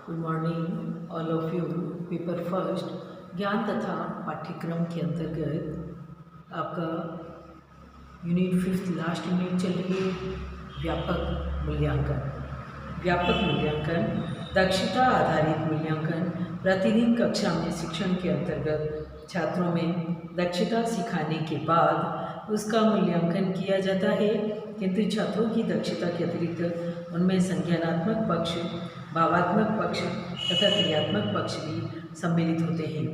Good morning all of you. Paper first ज्ञान तथा पाठ्यक्रम के अंतर्गत आपका यूनिट 5 लास्ट यूनिट चल रही है। व्यापक मूल्यांकन। व्यापक मूल्यांकन दक्षता आधारित मूल्यांकन प्रतिदिन कक्षा में शिक्षण के अंतर्गत छात्रों में दक्षता सिखाने के बाद उसका मूल्यांकन किया जाता है, किंतु छात्रों की दक्षता के अतिरिक्त उनमें संज्ञानात्मक पक्ष, भावात्मक पक्ष तथा क्रियात्मक पक्ष भी सम्मिलित होते हैं,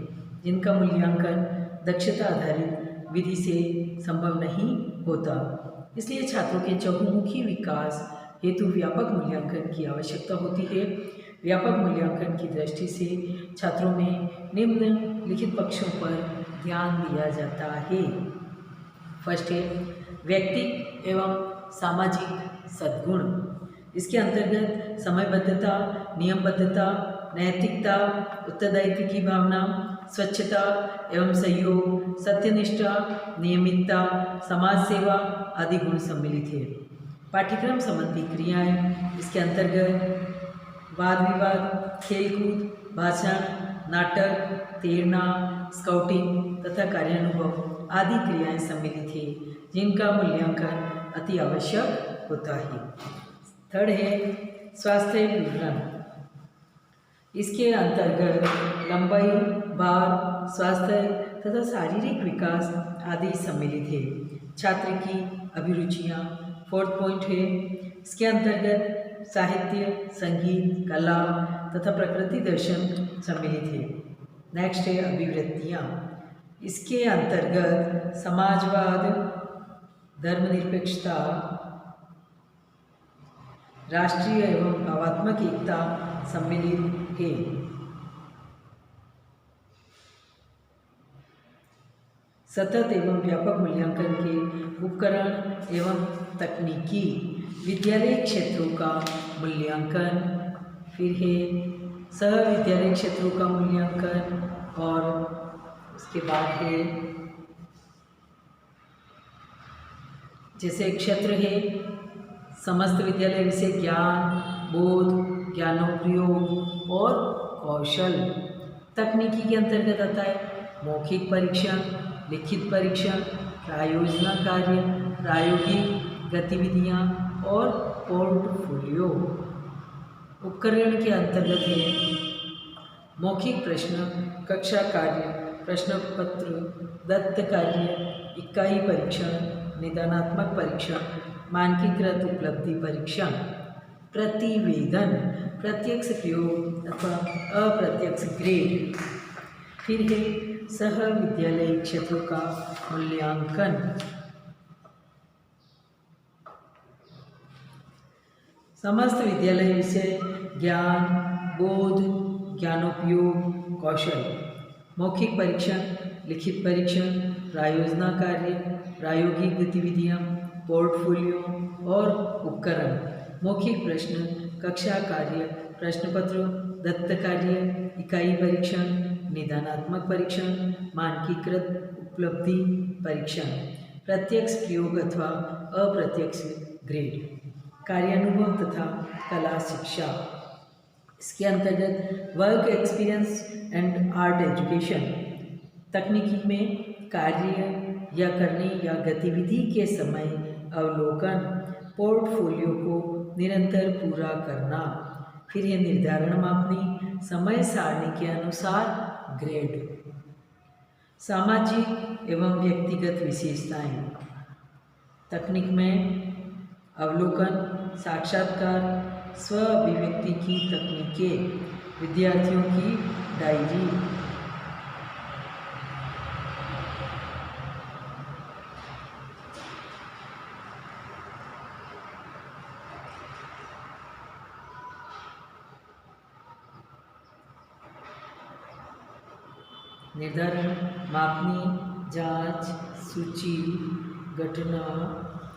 जिनका मूल्यांकन दक्षता आधारित विधि से संभव नहीं होता। इसलिए छात्रों के चहुमुखी विकास हेतु व्यापक मूल्यांकन की आवश्यकता होती है। व्यापक मूल्यांकन की दृष्टि से छात्रों में निम्नलिखित पक्षों पर ध्यान दिया जाता है। फर्स्ट है व्यक्तिक एवं सामाजिक सद्गुण। इसके अंतर्गत समयबद्धता, नियमबद्धता, नैतिकता, उत्तरदायित्व की भावना, स्वच्छता एवं सहयोग, सत्यनिष्ठा, नियमितता, समाज सेवा आदि गुण सम्मिलित है। पाठ्यक्रम संबंधी क्रियाएं इसके अंतर्गत वाद विवाद, खेलकूद, भाषण, नाटक, तैरना, स्काउटिंग तथा कार्यानुभव आदि क्रियाएं सम्मिलित है, जिनका मूल्यांकन अति आवश्यक होता है। थर्ड है स्वास्थ्य विवरण। इसके अंतर्गत लंबाई, भार, स्वास्थ्य तथा शारीरिक विकास आदि सम्मिलित है। छात्र की अभिरुचियाँ फोर्थ पॉइंट है। इसके अंतर्गत साहित्य, संगीत, कला तथा प्रकृति दर्शन सम्मिलित है। नेक्स्ट है अभिवृत्तियाँ। इसके अंतर्गत समाजवाद, धर्मनिरपेक्षता, राष्ट्रीय एवं भावात्मक एकता सम्मिलित है। सतत एवं व्यापक मूल्यांकन के उपकरण एवं तकनीकी। विद्यालय क्षेत्रों का मूल्यांकन, फिर है सह विद्यालय क्षेत्रों का मूल्यांकन, और उसके बाद है जैसे क्षेत्र है समस्त विद्यालय विषय ज्ञान, बोध, ज्ञानोपयोग और कौशल। तकनीकी के अंतर्गत आता है मौखिक परीक्षण, लिखित परीक्षण, प्रायोजना कार्य, प्रायोगिक गतिविधियाँ और पोर्टफोलियो। उपकरण के अंतर्गत है मौखिक प्रश्न, कक्षा कार्य, प्रश्न पत्र, दत्त कार्य, इकाई परीक्षण, निदानात्मक परीक्षण, मानकीकृत उपलब्धि परीक्षण, प्रतिवेदन, प्रत्यक्ष प्रयोग अथवा अप्रत्यक्ष ग्रेड। फिर है सह विद्यालय क्षेत्रों का मूल्यांकन। समस्त विद्यालय विषय ज्ञान, बोध, ज्ञानोपयोग, कौशल। मौखिक परीक्षण, लिखित परीक्षण, प्रायोजना कार्य, प्रायोगिक गतिविधियाँ, पोर्टफोलियो और उपकरण। मौखिक प्रश्न, कक्षा कार्य, प्रश्न पत्र, दत्त कार्य, इकाई परीक्षण, निदानात्मक परीक्षण, मानकीकृत उपलब्धि परीक्षण, प्रत्यक्ष प्रयोग अथवा अप्रत्यक्ष ग्रेड, कार्यानुभव तथा कला शिक्षा। इसके अंतर्गत work experience and art education. तकनीकी में कार्य या करने या गतिविधि के समय अवलोकन, पोर्टफोलियो को निरंतर पूरा करना। फिर है निर्धारण मापनी, समय सारणी के अनुसार ग्रेड। सामाजिक एवं व्यक्तिगत विशेषताएं। तकनीक में अवलोकन, साक्षात्कार, स्व अभिव्यक्ति की तकनीकें, विद्यार्थियों की डायरी। निर्धारण मापनी, जांच, सूची, घटना,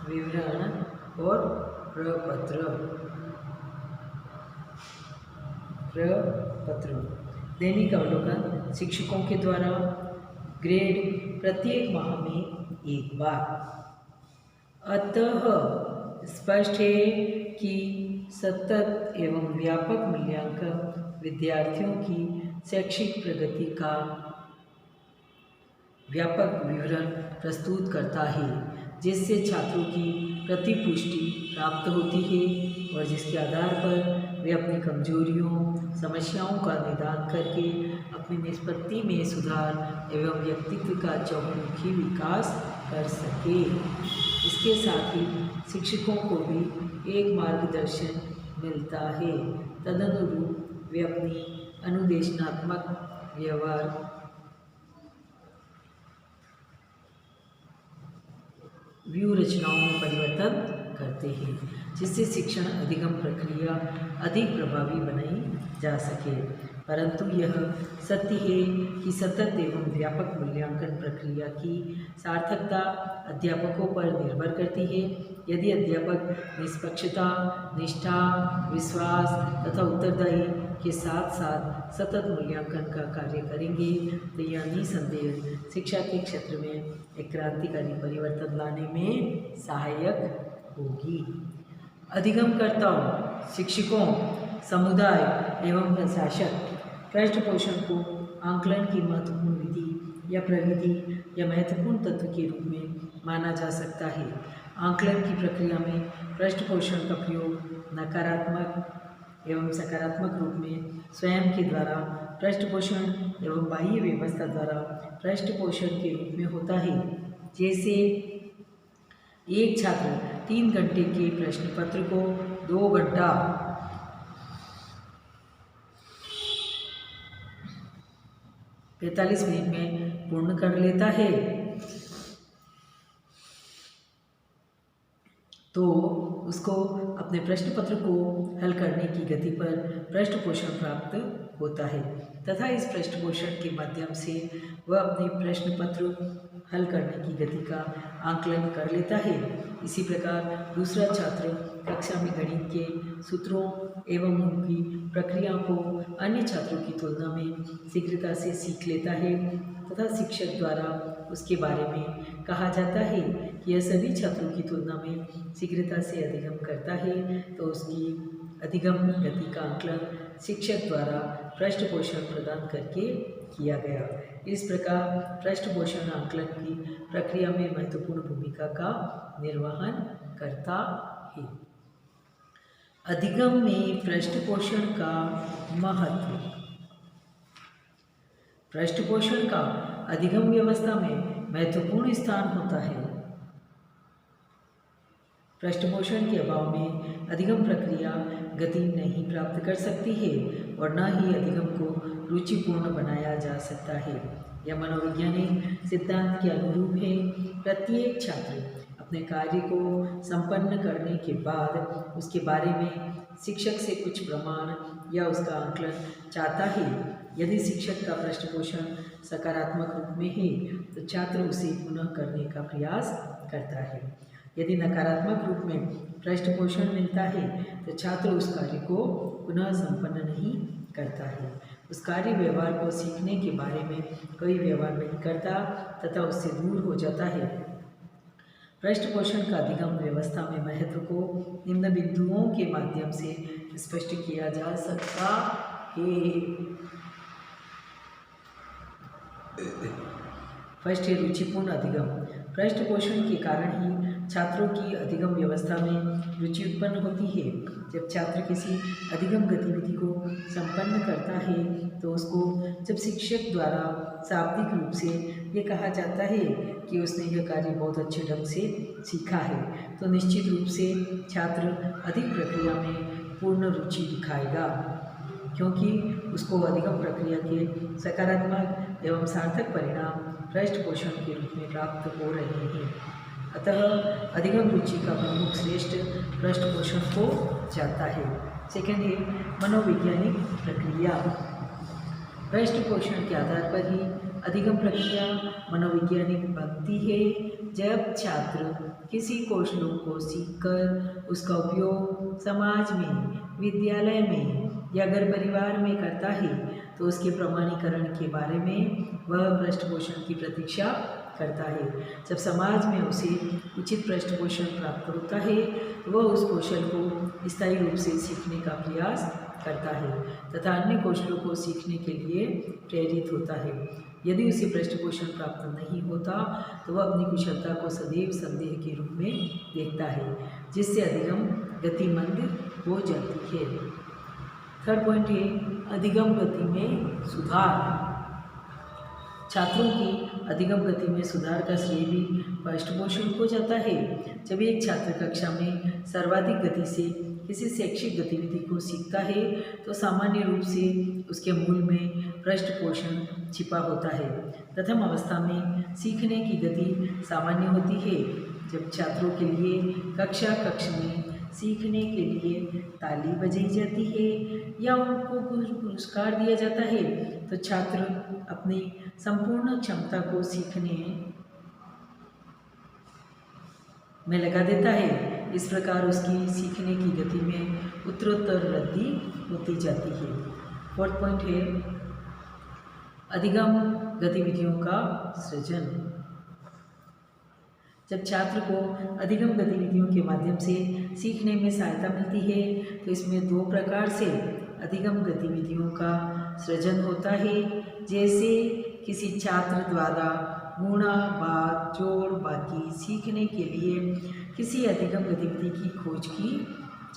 विवरण और प्रपत्र। दैनिक अवलोकन शिक्षकों के द्वारा, ग्रेड प्रत्येक माह में एक बार। अतः स्पष्ट है कि सतत एवं व्यापक मूल्यांकन विद्यार्थियों की शैक्षिक प्रगति का व्यापक विवरण प्रस्तुत करता है, जिससे छात्रों की प्रतिपुष्टि प्राप्त होती है और जिसके आधार पर वे अपनी कमजोरियों, समस्याओं का निदान करके अपनी निष्पत्ति में सुधार एवं व्यक्तित्व का चहुमुखी विकास कर सके। इसके साथ ही शिक्षकों को भी एक मार्गदर्शन मिलता है। तदनुरूप वे अपनी अनुदेशनात्मक व्यवहार व्यू रचनाओं में परिवर्तन करते हैं, जिससे शिक्षण अधिगम प्रक्रिया अधिक प्रभावी बनाई जा सके। परंतु यह सत्य है कि सतत एवं व्यापक मूल्यांकन प्रक्रिया की सार्थकता अध्यापकों पर निर्भर करती है। यदि अध्यापक निष्पक्षता, निष्ठा, विश्वास तथा उत्तरदायी के साथ साथ सतत मूल्यांकन का कार्य करेंगे तो यह निसंदेह शिक्षा के क्षेत्र में एक क्रांतिकारी परिवर्तन लाने में सहायक होगी। अधिगमकर्ताओं, शिक्षकों, समुदाय एवं प्रशासक पृष्ठपोषण को आंकलन की महत्वपूर्ण विधि या प्रविधि या महत्वपूर्ण तत्व के रूप में माना जा सकता है। आंकलन की प्रक्रिया में पृष्ठपोषण का प्रयोग नकारात्मक एवं सकारात्मक रूप में स्वयं के द्वारा पृष्ठपोषण एवं बाह्य व्यवस्था द्वारा पृष्ठपोषण के रूप में होता है। जैसे एक छात्र 3 घंटे के प्रश्न पत्र को 2 घंटा 45 मिनट में पूर्ण कर लेता है तो उसको अपने प्रश्न पत्र को हल करने की गति पर पृष्ठपोषण प्राप्त होता है तथा इस पृष्ठपोषण के माध्यम से वह अपने प्रश्न पत्र हल करने की गति का आंकलन कर लेता है। इसी प्रकार दूसरा छात्र कक्षा में गणित के सूत्रों एवं उनकी प्रक्रियाओं को अन्य छात्रों की तुलना में शीघ्रता से सीख लेता है तथा शिक्षक द्वारा उसके बारे में कहा जाता है कि यह सभी छात्रों की तुलना में शीघ्रता से अधिगम करता है, तो उसकी अधिगम गति का आंकलन शिक्षक द्वारा पृष्ठपोषण प्रदान करके किया गया। इस प्रकार पृष्ठपोषण आंकलन की प्रक्रिया में महत्वपूर्ण भूमिका का निर्वहन करता है। अधिगम में पृष्ठपोषण का महत्व। पृष्ठपोषण का अधिगम व्यवस्था में महत्वपूर्ण स्थान होता है। पृष्ठपोषण के अभाव में अधिगम प्रक्रिया गति नहीं प्राप्त कर सकती है और न ही अधिगम को रुचिपूर्ण बनाया जा सकता है। यह मनोवैज्ञानिक सिद्धांत के अनुरूप है। प्रत्येक छात्र अपने कार्य को संपन्न करने के बाद उसके बारे में शिक्षक से कुछ प्रमाण या उसका आंकलन चाहता है। यदि शिक्षक का पृष्ठपोषण सकारात्मक रूप में है तो छात्र उसे पुनः करने का प्रयास करता है। यदि नकारात्मक रूप में पृष्ठपोषण मिलता है तो छात्र उस कार्य को पुनः संपन्न नहीं करता है। उस कार्य व्यवहार को सीखने के बारे में कोई व्यवहार नहीं करता तथा उससे दूर हो जाता है। पृष्ठपोषण का अधिगम व्यवस्था में महत्व को निम्न बिंदुओं के माध्यम से स्पष्ट किया जा सकता है। फर्स्ट है रुचिपूर्ण अधिगम। पृष्ठपोषण के कारण ही छात्रों की अधिगम व्यवस्था में रुचि उत्पन्न होती है। जब छात्र किसी अधिगम गतिविधि को संपन्न करता है तो उसको जब शिक्षक द्वारा शाब्दिक रूप से ये कहा जाता है कि उसने यह कार्य बहुत अच्छे ढंग से सीखा है तो निश्चित रूप से छात्र अधिक प्रक्रिया में पूर्ण रुचि दिखाएगा, क्योंकि उसको अधिगम प्रक्रिया के सकारात्मक एवं सार्थक परिणाम पृष्ठपोषण के रूप में प्राप्त हो रहे हैं। अतः अधिगम रुचि का प्रमुख श्रेष्ठ पृष्ठपोषण को जाता है। सेकंड है मनोवैज्ञानिक प्रक्रिया। पृष्ठपोषण के आधार पर ही अधिगम प्रक्रिया मनोवैज्ञानिक बनती है। जब छात्र किसी कौशलों को सीखकर उसका उपयोग समाज में, विद्यालय में या अगर परिवार में करता है तो उसके प्रमाणीकरण के बारे में वह पृष्ठपोषण की प्रतीक्षा करता है। जब समाज में उसे उचित पृष्ठपोषण प्राप्त होता है तो वह उस कौशल को स्थायी रूप से सीखने का प्रयास करता है तथा अन्य कौशलों को सीखने के लिए प्रेरित होता है। यदि उसे पृष्ठपोषण प्राप्त नहीं होता तो वह अपनी कुशलता को सदैव संदेह के रूप में देखता है, जिससे अधिगम गति मंद हो जाती है। थर्ड पॉइंट है अधिगम गति में सुधार। छात्रों की अधिगम गति में सुधार का श्रेय भी पृष्ठपोषण को जाता है। जब एक छात्र कक्षा में सर्वाधिक गति से किसी शैक्षिक गतिविधि को सीखता है तो सामान्य रूप से उसके मूल में पृष्ठपोषण छिपा होता है। प्रथम अवस्था में सीखने की गति सामान्य होती है। जब छात्रों के लिए कक्ष में सीखने के लिए ताली बजाई जाती है या उनको पुरस्कार दिया जाता है तो छात्र अपनी संपूर्ण क्षमता को सीखने में लगा देता है। इस प्रकार उसकी सीखने की गति में उत्तरोत्तर वृद्धि होती जाती है। फोर्थ पॉइंट है अधिगम गतिविधियों का सृजन। जब छात्र को अधिगम गतिविधियों के माध्यम से सीखने में सहायता मिलती है तो इसमें दो प्रकार से अधिगम गतिविधियों का सृजन होता है। जैसे किसी छात्र द्वारा गुणा बात जोड़ बाकी सीखने के लिए किसी अधिगम गतिविधि की खोज की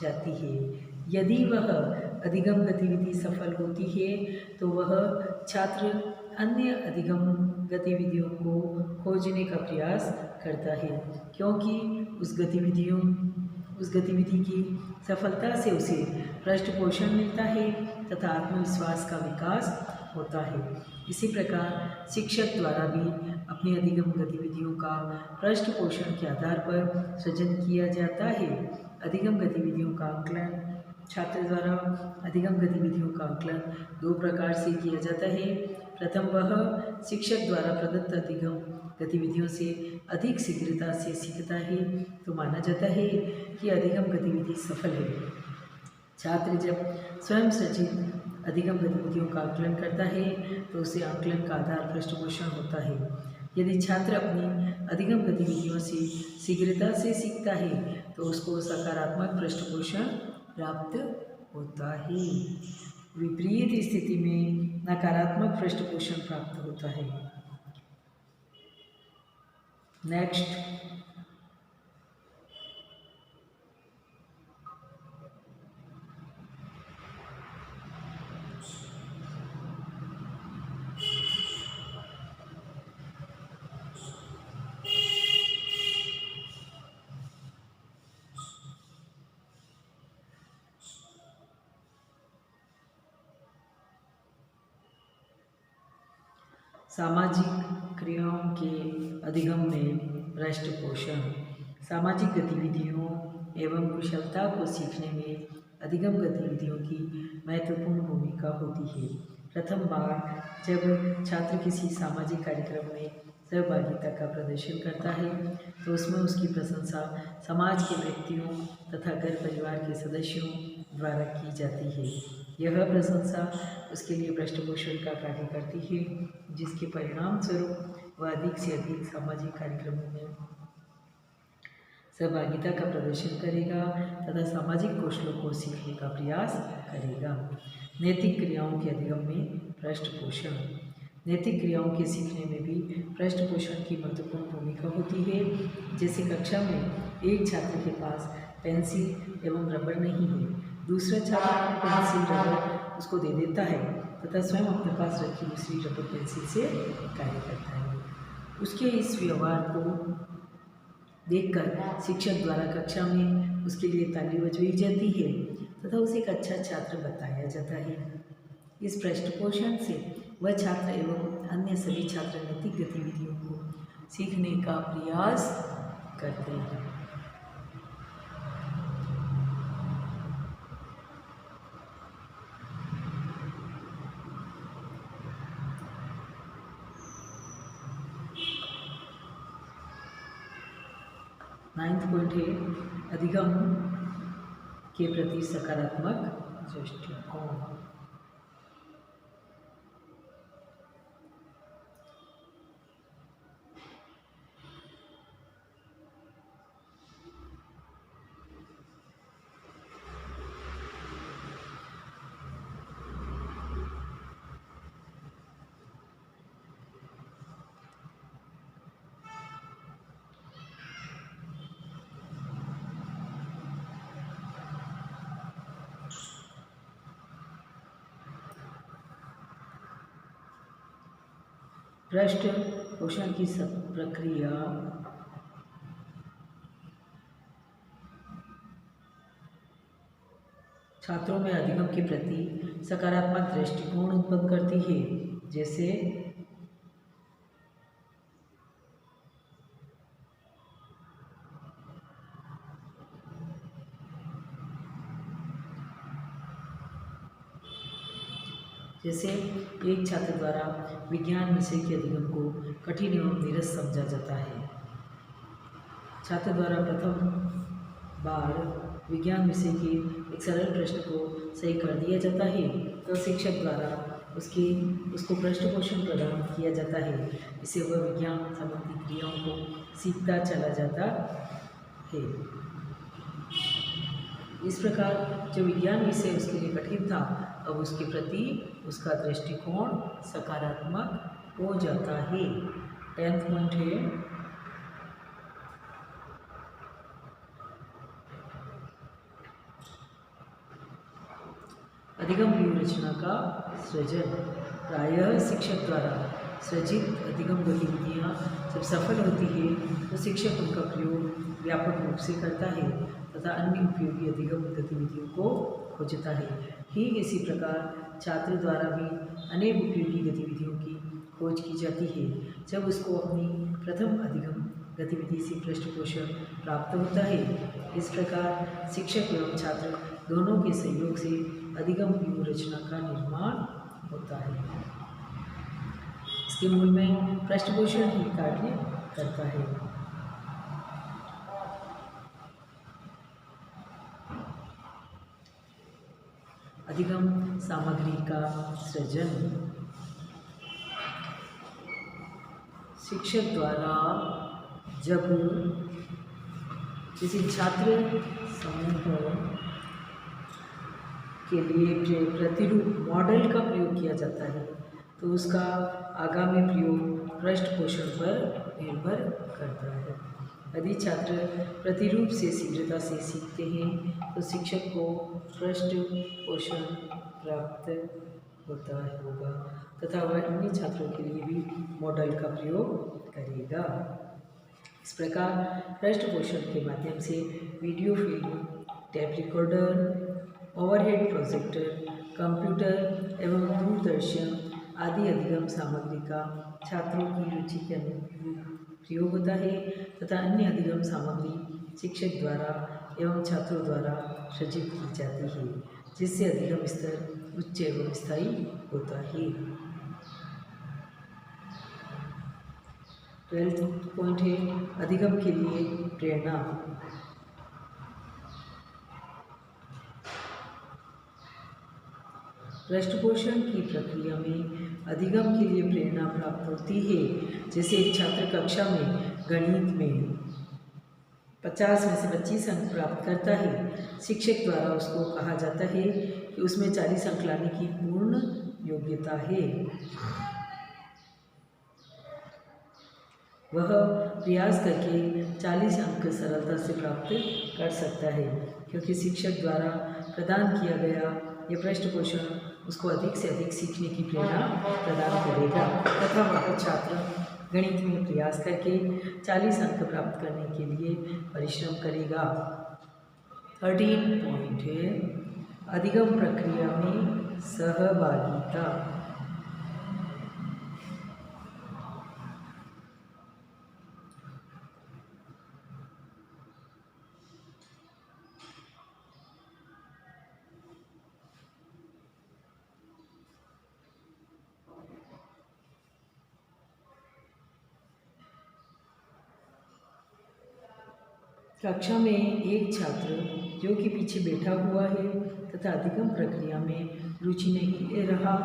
जाती है। यदि वह अधिगम गतिविधि सफल होती है तो वह छात्र अन्य अधिगम गतिविधियों को खोजने का प्रयास करता है, क्योंकि उस गतिविधि की सफलता से उसे पृष्ठपोषण मिलता है तथा आत्मविश्वास का विकास होता है। इसी प्रकार शिक्षक द्वारा भी अपनी अधिगम गतिविधियों का पृष्ठपोषण के आधार पर सृजन किया जाता है। अधिगम गतिविधियों का आकलन छात्र द्वारा अधिगम गतिविधियों का आकलन दो प्रकार से किया जाता है। प्रथम वह शिक्षक द्वारा प्रदत्त अधिगम गतिविधियों से अधिक शीघ्रता से सीखता है तो माना जाता है कि अधिगम गतिविधि सफल है। छात्र जब स्वयं सृजित अधिगम गतिविधियों का आकलन करता है तो उसे आकलन का आधार पृष्ठपोषण होता है। यदि छात्र अपनी अधिगम गतिविधियों से शीघ्रता से सीखता है तो उसको सकारात्मक पृष्ठपोषण प्राप्त होता है। विपरीत स्थिति में नकारात्मक पृष्ठपोषण प्राप्त होता है। नेक्स्ट सामाजिक क्रियाओं के अधिगम में पृष्ठपोषण। सामाजिक गतिविधियों एवं कुशलता को सीखने में अधिगम गतिविधियों की महत्वपूर्ण भूमिका होती है। प्रथम बार जब छात्र किसी सामाजिक कार्यक्रम में सहभागिता का प्रदर्शन करता है तो उसमें उसकी प्रशंसा समाज के व्यक्तियों तथा घर परिवार के सदस्यों द्वारा की जाती है। यह प्रशंसा उसके लिए पृष्ठपोषण का कार्य करती है, जिसके परिणाम स्वरूप वह अधिक से अधिक सामाजिक कार्यक्रमों में सहभागिता का प्रदर्शन करेगा तथा सामाजिक कौशलों को सीखने का प्रयास करेगा। नैतिक क्रियाओं के अधिगम में पृष्ठपोषण। नैतिक क्रियाओं के सीखने में भी पृष्ठपोषण की महत्वपूर्ण भूमिका होती है। जैसे कक्षा में एक छात्र के पास पेंसिल एवं रबड़ नहीं है, दूसरा छात्र पेंसिल रबड़ उसको दे देता है तथा स्वयं अपने पास रखी दूसरी रबड़ पेंसिल से कार्य करता है। उसके इस व्यवहार को देखकर शिक्षक द्वारा कक्षा में उसके लिए ताली बजवाई जाती है तथा उसे एक अच्छा छात्र बताया जाता है। इस पृष्ठपोषण से वह छात्र एवं अन्य सभी छात्र नैतिक गतिविधियों को सीखने का प्रयास करते हैं। नाइन्थ पॉइंट है अधिगम के प्रति सकारात्मक दृष्टिकोण। पृष्ठ पोषण की प्रक्रिया छात्रों में अधिगम के प्रति सकारात्मक दृष्टिकोण उत्पन्न करती है। जैसे एक छात्र द्वारा विज्ञान विषय के अधिगम को कठिन एवं नीरस समझा जाता है। छात्र द्वारा प्रथम बार विज्ञान विषय के एक सरल प्रश्न को सही कर दिया जाता है तो शिक्षक द्वारा उसको पृष्ठपोषण प्रदान किया जाता है। इससे वह विज्ञान संबंधी क्रियाओं को सीखता चला जाता है। इस प्रकार जो विज्ञान विषय उसके लिए कठिन था, अब उसके प्रति उसका दृष्टिकोण सकारात्मक हो जाता है। 10th पॉइंट है अधिगम व्यूह रचना का सृजन। प्रायः शिक्षक द्वारा सृजित अधिगम गतिविधियाँ जब सफल होती है तो शिक्षक उनका प्रयोग व्यापक रूप से करता है तथा अन्य उपयोगी अधिगम गतिविधियों को खोजता है। ठीक इसी प्रकार छात्र द्वारा भी अनेक उपयोगी गतिविधियों की खोज की जाती है जब उसको अपनी प्रथम अधिगम गतिविधि से पृष्ठपोषण प्राप्त होता है। इस प्रकार शिक्षक एवं छात्र दोनों के सहयोग से अधिगम व्यूह रचना का निर्माण होता है। इसके मूल में पृष्ठपोषण ही कार्य करता है। अधिगम सामग्री का सृजन। शिक्षक द्वारा जब किसी छात्र समूह के लिए प्रतिरूप मॉडल का प्रयोग किया जाता है तो उसका आगामी प्रयोग पृष्ठपोषण पर निर्भर करता है। यदि छात्र प्रतिरूप से शीघ्रता से सीखते हैं तो शिक्षक को पृष्ठपोषण प्राप्त होगा तथा वह अन्य छात्रों के लिए भी मॉडल का प्रयोग करेगा। इस प्रकार पृष्ठपोषण के माध्यम से video film, tape recorder, overhead projector, computer एवं दूरदर्शन आदि अधिगम सामग्री का छात्रों की रुचि के अनुरूप प्रयोग होता है तथा अन्य अधिगम सामग्री शिक्षक द्वारा एवं छात्रों द्वारा सृजित की जाती है जिससे अधिगम स्तर उच्च एवं स्थायी होता है। 12th पॉइंट है अधिगम के लिए प्रेरणा। पृष्ठपोषण की प्रक्रिया में अधिगम के लिए प्रेरणा प्राप्त होती है। जैसे एक छात्र कक्षा में गणित में 50 में से 25 अंक प्राप्त करता है, शिक्षक द्वारा उसको कहा जाता है कि उसमें 40 अंक लाने की पूर्ण योग्यता है। वह प्रयास करके 40 अंक सरलता से प्राप्त कर सकता है क्योंकि शिक्षक द्वारा प्रदान किया गया यह पृष्ठपोषण उसको अधिक से अधिक सीखने की प्रेरणा प्रदान करेगा तथा वह छात्र गणित में प्रयास करके 40 अंक प्राप्त करने के लिए परिश्रम करेगा। 13 पॉइंट है अधिगम प्रक्रिया में सहभागिता। कक्षा में एक छात्र जो कि पीछे बैठा हुआ है तथा अधिगम प्रक्रिया में रुचि नहीं ले रहा,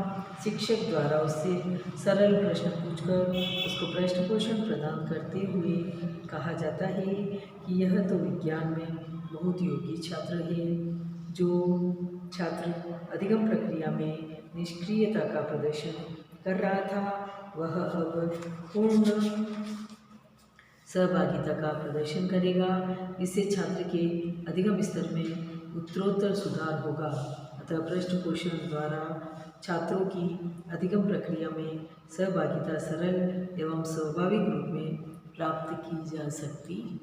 शिक्षक द्वारा उससे सरल प्रश्न पूछकर उसको पृष्ठपोषण प्रदान करते हुए कहा जाता है कि यह तो विज्ञान में बहुत योग्य छात्र है। जो छात्र अधिगम प्रक्रिया में निष्क्रियता का प्रदर्शन कर रहा था वह अब पूर्ण सहभागिता का प्रदर्शन करेगा। इससे छात्र के अधिगम स्तर में उत्तरोत्तर सुधार होगा। अतः पृष्ठपोषण द्वारा छात्रों की अधिगम प्रक्रिया में सहभागिता सरल एवं स्वाभाविक रूप में प्राप्त की जा सकती है।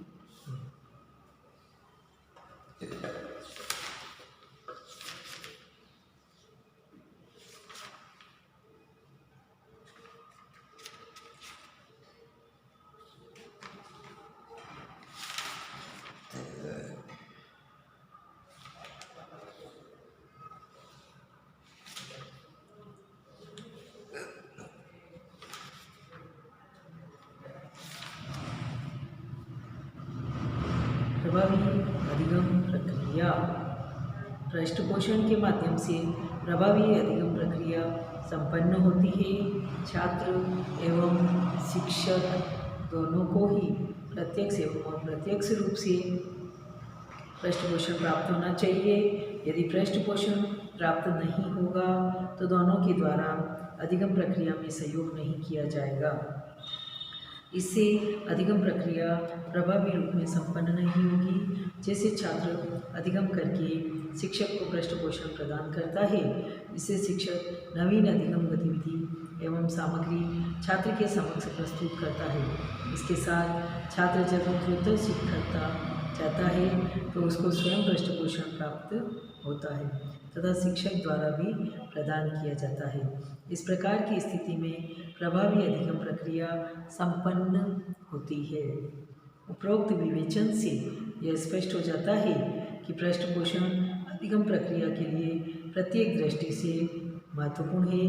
प्रभावी अधिगम प्रक्रिया। पृष्ठपोषण के माध्यम से प्रभावी अधिगम प्रक्रिया संपन्न होती है। छात्र एवं शिक्षक दोनों को ही प्रत्यक्ष एवं अप्रत्यक्ष रूप से पृष्ठपोषण प्राप्त होना चाहिए। यदि पृष्ठपोषण प्राप्त नहीं होगा तो दोनों के द्वारा अधिगम प्रक्रिया में सहयोग नहीं किया जाएगा। इससे अधिगम प्रक्रिया प्रभावी रूप में संपन्न नहीं होगी। जैसे छात्र अधिगम करके शिक्षक को पृष्ठपोषण प्रदान करता है, इससे शिक्षक नवीन अधिगम गतिविधि एवं सामग्री छात्र के समक्ष प्रस्तुत करता है। इसके साथ छात्र जब उत्तरोत्तर सीखता जाता है तो उसको स्वयं पृष्ठपोषण प्राप्त होता है तथा शिक्षक द्वारा भी प्रदान किया जाता है। इस प्रकार की स्थिति में प्रभावी अधिगम प्रक्रिया संपन्न होती है। उपरोक्त विवेचन से यह स्पष्ट हो जाता है कि पृष्ठपोषण अधिगम प्रक्रिया के लिए प्रत्येक दृष्टि से महत्वपूर्ण है।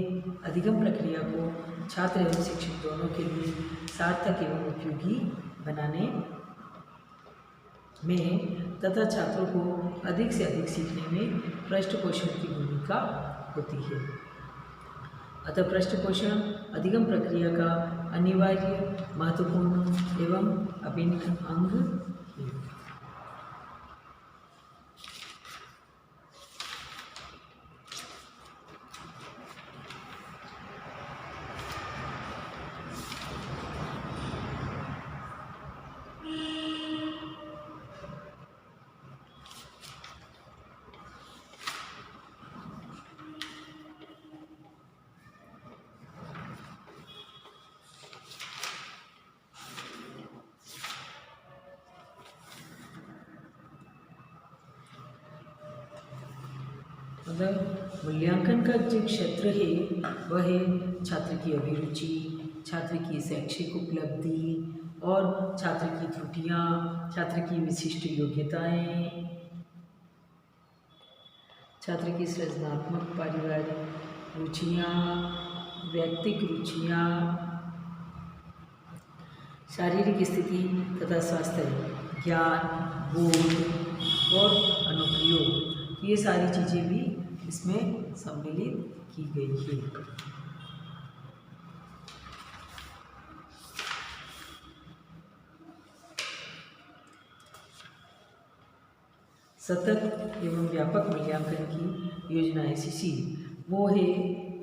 अधिगम प्रक्रिया को छात्र एवं शिक्षक दोनों के लिए सार्थक एवं उपयोगी बनाने में तथा छात्रों को अधिक से अधिक सीखने में पृष्ठपोषण की भूमिका होती है। अतः पृष्ठपोषण अधिगम प्रक्रिया का अनिवार्य, महत्वपूर्ण एवं अभिन्न अंग है। मतलब मूल्यांकन का जो क्षेत्र है वह है छात्र की अभिरुचि, छात्र की शैक्षिक उपलब्धि और छात्र की त्रुटियां, छात्र की विशिष्ट योग्यताएं, छात्र की सृजनात्मक पारिवारिक रुचियां, व्यक्तिगत रुचियां, शारीरिक स्थिति तथा स्वास्थ्य, ज्ञान, बोध और अनुप्रयोग, ये सारी चीज़ें भी इसमें सम्मिलित की गई है। सतत एवं व्यापक मूल्यांकन की योजना SCC वो है,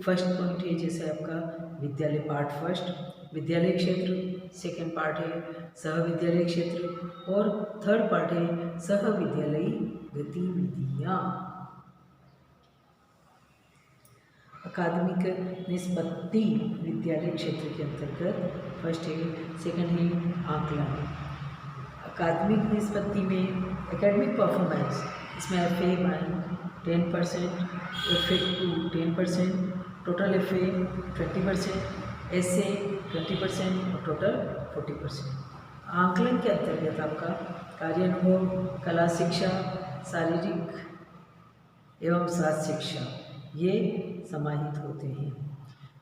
फर्स्ट पॉइंट है जैसे आपका विद्यालय पार्ट फर्स्ट, विद्यालय क्षेत्र, सेकंड पार्ट है सहविद्यालय क्षेत्र और थर्ड पार्ट है सहविद्यालयी गतिविधियाँ। अकादमिक निष्पत्ति विद्यालय क्षेत्र के अंतर्गत फर्स्ट है, सेकंड है आकलन। अकादमिक निष्पत्ति में एकेडमिक परफॉर्मेंस, इसमें FA 10%, FA2 10%, total FA 20%, SA 20% और टोटल 40%। आकलन के अंतर्गत आपका कार्यानुभव, कला शिक्षा, शारीरिक एवं स्वास्थ्य शिक्षा ये समाहित होते हैं।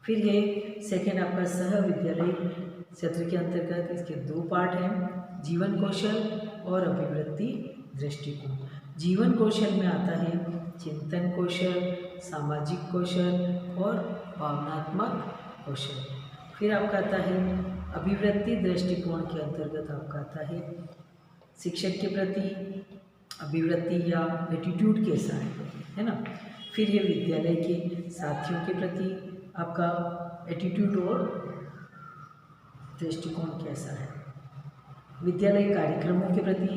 फिर ये सेकेंड आपका सह विद्यालय क्षेत्र के अंतर्गत इसके दो पार्ट हैं, जीवन कौशल और अभिवृत्ति दृष्टिकोण। जीवन कौशल में आता है चिंतन कौशल, सामाजिक कौशल और भावनात्मक कौशल। फिर आपका आता है अभिवृत्ति दृष्टिकोण के अंतर्गत आपका आता है शिक्षक के प्रति अभिवृत्ति या एटीट्यूड कैसा है ना। फिर ये विद्यालय के साथियों के प्रति आपका एटीट्यूड और दृष्टिकोण कैसा है। विद्यालय कार्यक्रमों के प्रति,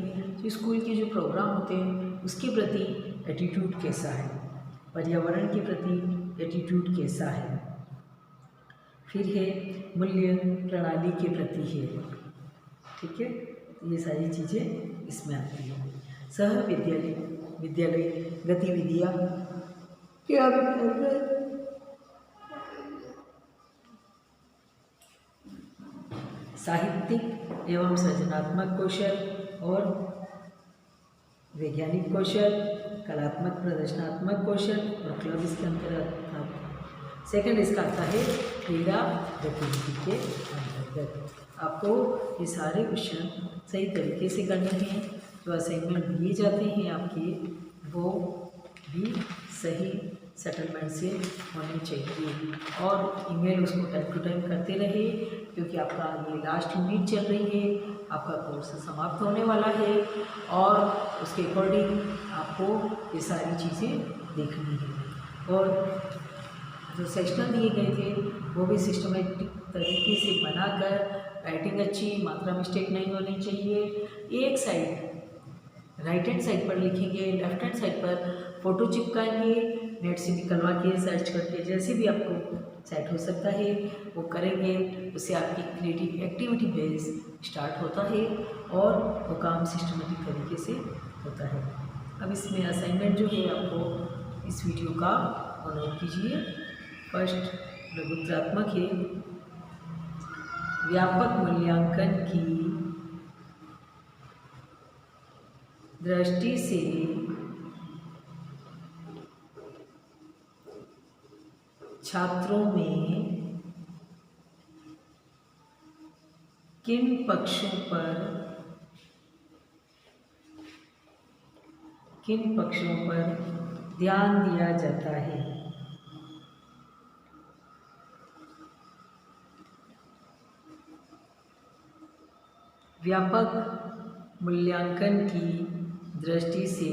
जो स्कूल के जो प्रोग्राम होते हैं उसके प्रति एटीट्यूड कैसा है। पर्यावरण के प्रति एटीट्यूड कैसा है। फिर है मूल्य प्रणाली के प्रति है, ठीक है, ये सारी चीज़ें इसमें आती हैं। सह विद्यालय गतिविधियाँ क्या साहित्यिक एवं सृजनात्मक कौशल और वैज्ञानिक कौशल, कलात्मक प्रदर्शनात्मक कौशल और क्लब इसके अंतर्गत। सेकंड इसका आता है क्रीड़ा गतिविधि के अंतर्गत। आपको ये सारे क्वेश्चन सही तरीके से करने हैं। जो असाइनमेंट दिए जाते हैं आपके, वो भी सही सेटलमेंट से होने चाहिए और ईमेल उसको टाइम टू टाइम करते रहे, क्योंकि आपका ये लास्ट यूनिट चल रही है, आपका कोर्स समाप्त होने वाला है और उसके अकॉर्डिंग आपको ये सारी चीज़ें देखनी है। और जो सेक्शनल दिए गए थे वो भी सिस्टमेटिक तरीके से बनाकर, राइटिंग अच्छी, मात्रा मिस्टेक नहीं होनी चाहिए। एक साइड राइट हैंड साइड पर लिखेंगे, लेफ्ट हैंड साइड पर फ़ोटो चिपकाएंगे, नेट से निकलवा के सर्च करके, जैसे भी आपको सेट हो सकता है वो करेंगे। उससे आपकी क्रिएटिव एक्टिविटी बेस स्टार्ट होता है और वो काम सिस्टमेटिक तरीके से होता है। अब इसमें असाइनमेंट जो है आपको इस वीडियो का नोट कीजिए। फर्स्ट प्रबुद्धात्मक है, व्यापक मूल्यांकन की दृष्टि से छात्रों में किन पक्षों पर ध्यान दिया जाता है। व्यापक मूल्यांकन की दृष्टि से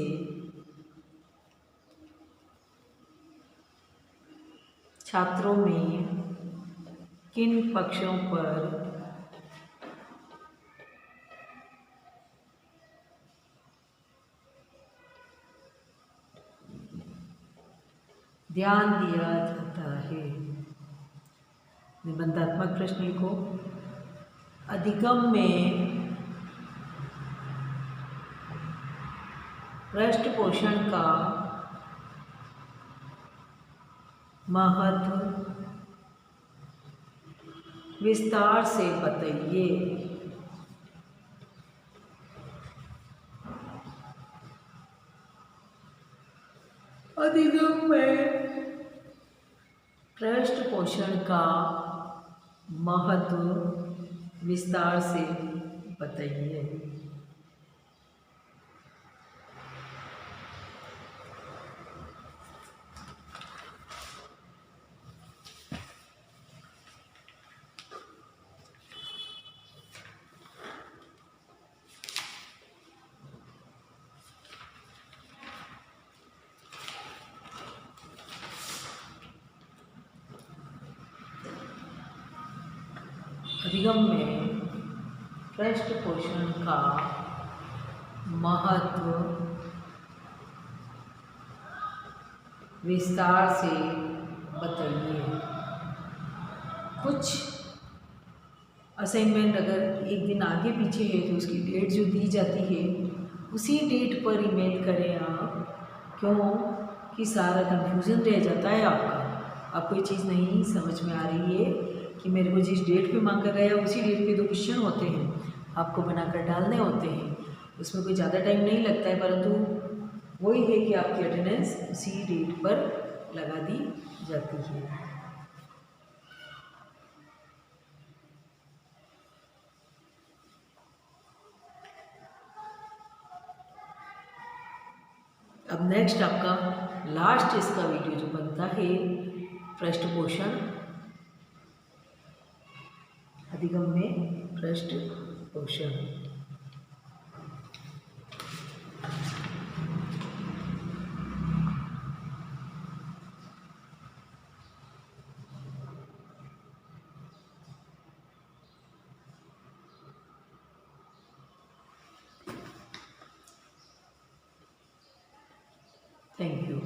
छात्रों में किन पक्षों पर ध्यान दिया जाता है। निबंधात्मक प्रश्न लिखो। अधिगम में पृष्ठपोषण का महत्व विस्तार से बताइए। अधिगम में पृष्ठपोषण का महत्व विस्तार से बताइए। अधिगम में पृष्ठपोषण का महत्व विस्तार से बताइए। कुछ असाइनमेंट अगर एक दिन आगे पीछे है तो उसकी डेट जो दी जाती है उसी डेट पर ईमेल करें आप, क्यों कि सारा कंफ्यूजन रह जाता है आपको ये चीज़ नहीं समझ में आ रही है कि मेरे को जिस डेट पे मांगा गया उसी डेट पे तो क्वेश्चन होते हैं, आपको बनाकर डालने होते हैं, उसमें कोई ज़्यादा टाइम नहीं लगता है, परंतु वही है कि आपकी अटेंडेंस उसी डेट पर लगा दी जाती है। अब नेक्स्ट आपका लास्ट इसका वीडियो जो बनता है पृष्ठपोषण, अधिगम में पृष्ठपोषण। Thank you.